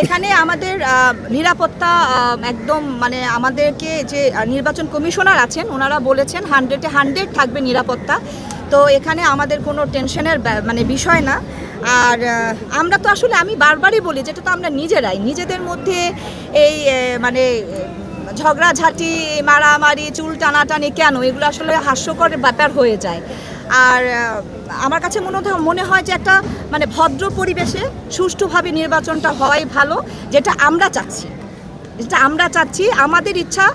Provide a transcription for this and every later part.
এখানে আমাদের নিরাপত্তা একদম মানে আমাদেরকে যে নির্বাচন কমিশনার আছেন ওনারা বলেছেন 100-এ 100 থাকবে নিরাপত্তা। তো এখানে আমাদের কোনো টেনশনের মানে বিষয় না। আর আমরা তো আসলে আমি বারবারই বলি যেটা তো আমরা নিজেদের মধ্যে এই মানে ঝগড়াঝাঁটি মারামারি চুল টানাটানি কেন, এগুলো আসলে হাস্যকর ব্যাপার হয়ে যায়। আর আমার কাছে মনে হয় যে একটা মানে ভদ্র পরিবেশে সুষ্ঠুভাবে নির্বাচনটা হওয়াই ভালো, যেটা আমরা চাচ্ছি। আমাদের ইচ্ছা,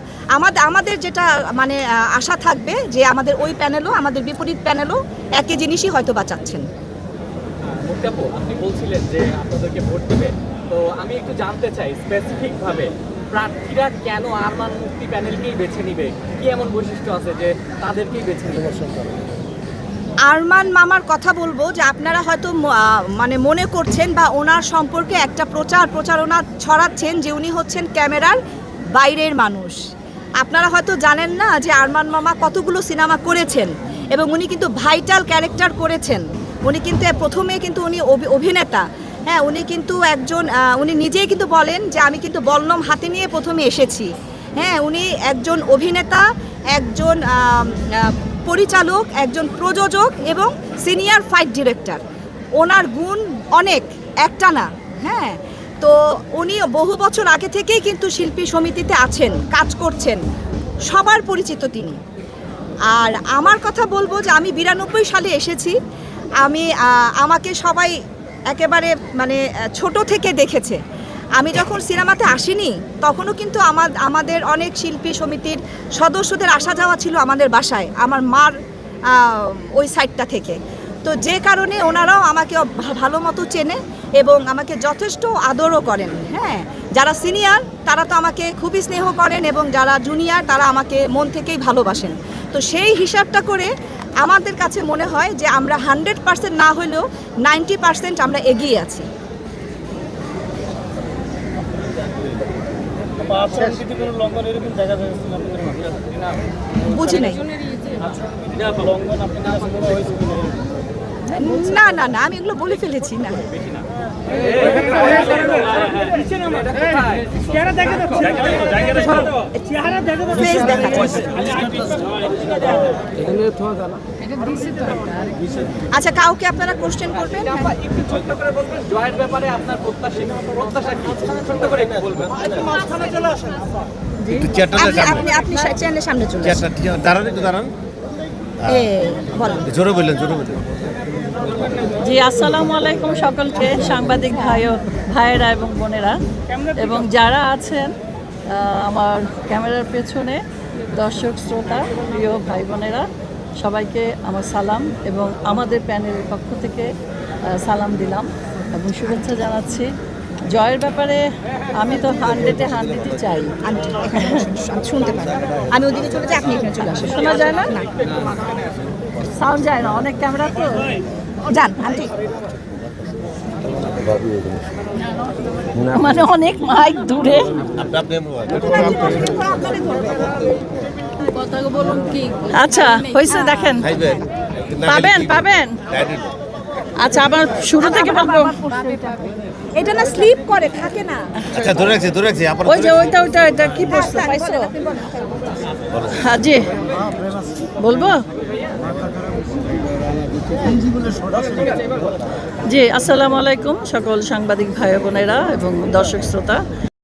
আমাদের যেটা মানে আশা থাকবে যে আমাদের ওই প্যানেলও আমাদের বিপরীত প্যানেলও একই জিনিসই হয়তো বা চাচ্ছেন। আপনি বলছিলেন যে আপনাদেরকে ভোট দেবে, তো আমি একটু জানতে চাই স্পেসিফিকভাবে প্রার্থীরা কেন আরমান মুক্তি প্যানেলকেই বেছে নিবে, কি এমন বৈশিষ্ট্য আছে যে তাদেরকেই বেছে নিবে? আরমান মামার কথা বলবো যে আপনারা হয়তো মানে মনে করছেন বা ওনার সম্পর্কে একটা প্রচারণা ছড়াচ্ছেন যে উনি হচ্ছেন ক্যামেরার বাইরের মানুষ। আপনারা হয়তো জানেন না যে আরমান মামা কতগুলো সিনেমা করেছেন এবং উনি কিন্তু ভাইটাল ক্যারেক্টার করেছেন। উনি কিন্তু প্রথমে কিন্তু উনি অভিনেতা, হ্যাঁ, উনি কিন্তু উনি নিজেই কিন্তু বলেন যে আমি কিন্তু বল্লম হাতে নিয়ে প্রথমে এসেছি। হ্যাঁ, উনি একজন অভিনেতা, একজন পরিচালক, একজন প্রযোজক এবং সিনিয়র ফাইট ডিরেক্টর। ওনার গুণ অনেক, একটা না। হ্যাঁ, তো উনি বহু বছর আগে থেকেই কিন্তু শিল্পী সমিতিতে আছেন, কাজ করছেন, সবার পরিচিত তিনি। আর আমার কথা বলবো যে আমি 92 সালে এসেছি। আমাকে সবাই একেবারে মানে ছোট থেকে দেখেছে। আমি যখন সিনেমাতে আসিনি তখনও কিন্তু আমাদের অনেক শিল্পী সমিতির সদস্যদের আসা যাওয়া ছিল আমাদের বাসায়, আমার মার ওই সাইডটা থেকে। তো যে কারণে ওনারাও আমাকে ভালো মতো চেনে এবং আমাকে যথেষ্ট আদরও করেন। হ্যাঁ, যারা সিনিয়র তারা তো আমাকে খুবই স্নেহ করেন এবং যারা জুনিয়র তারা আমাকে মন থেকেই ভালোবাসেন। তো সেই হিসাবটা করে আমাদের কাছে মনে হয় যে আমরা 100% না হলেও 90% আমরা এগিয়ে আছি। বুঝি নাই। না না না, আমি এগুলো বলে ফেলেছি না। আচ্ছা, কাউকে আপনারা কোশ্চেন করবেন? জয়ের ব্যাপারে আপনার প্রত্যাশা কি? ছোট্ট করে একটু বলবেন। আপনি চ্যানেলের সামনে চলে আসুন। দাঁড়ান। জোরে বললেন। জি, আসসালামু আলাইকুম সকলকে, সাংবাদিক ভাইয়েরা এবং বোনেরা এবং যারা আছেন আমার ক্যামেরার পেছনে, দর্শক শ্রোতা, প্রিয় ভাই বোনেরা, সবাইকে আমার সালাম এবং আমাদের প্যানেলের পক্ষ থেকে সালাম দিলাম এবং শুভেচ্ছা জানাচ্ছি। জয়ের ব্যাপারে আমি তো 100-এ 100ই চাই। শুনতে পারি, আমি ওদিকে চলে যাই, আপনি এখানে চলে আসেন। শোনা যায় না? সাউন্ড যায় না, অনেক ক্যামেরা তো। যান আন্টি, মানে অনেক মাইক দূরে। আচ্ছা, হয়েছে, দেখেন, পাবেন। আচ্ছা, আবার শুরু থেকে বলবো। এটা না স্লিপ করে, থাকে না। আচ্ছা, ধরে রাখছি ওই যে ওইটা কি পড়ছো, পাইছো? হ্যাঁ জি, বলবো। জি, আসসালামু আলাইকুম সকল সাংবাদিক ভাই বোনেরা এবং দর্শক শ্রোতা।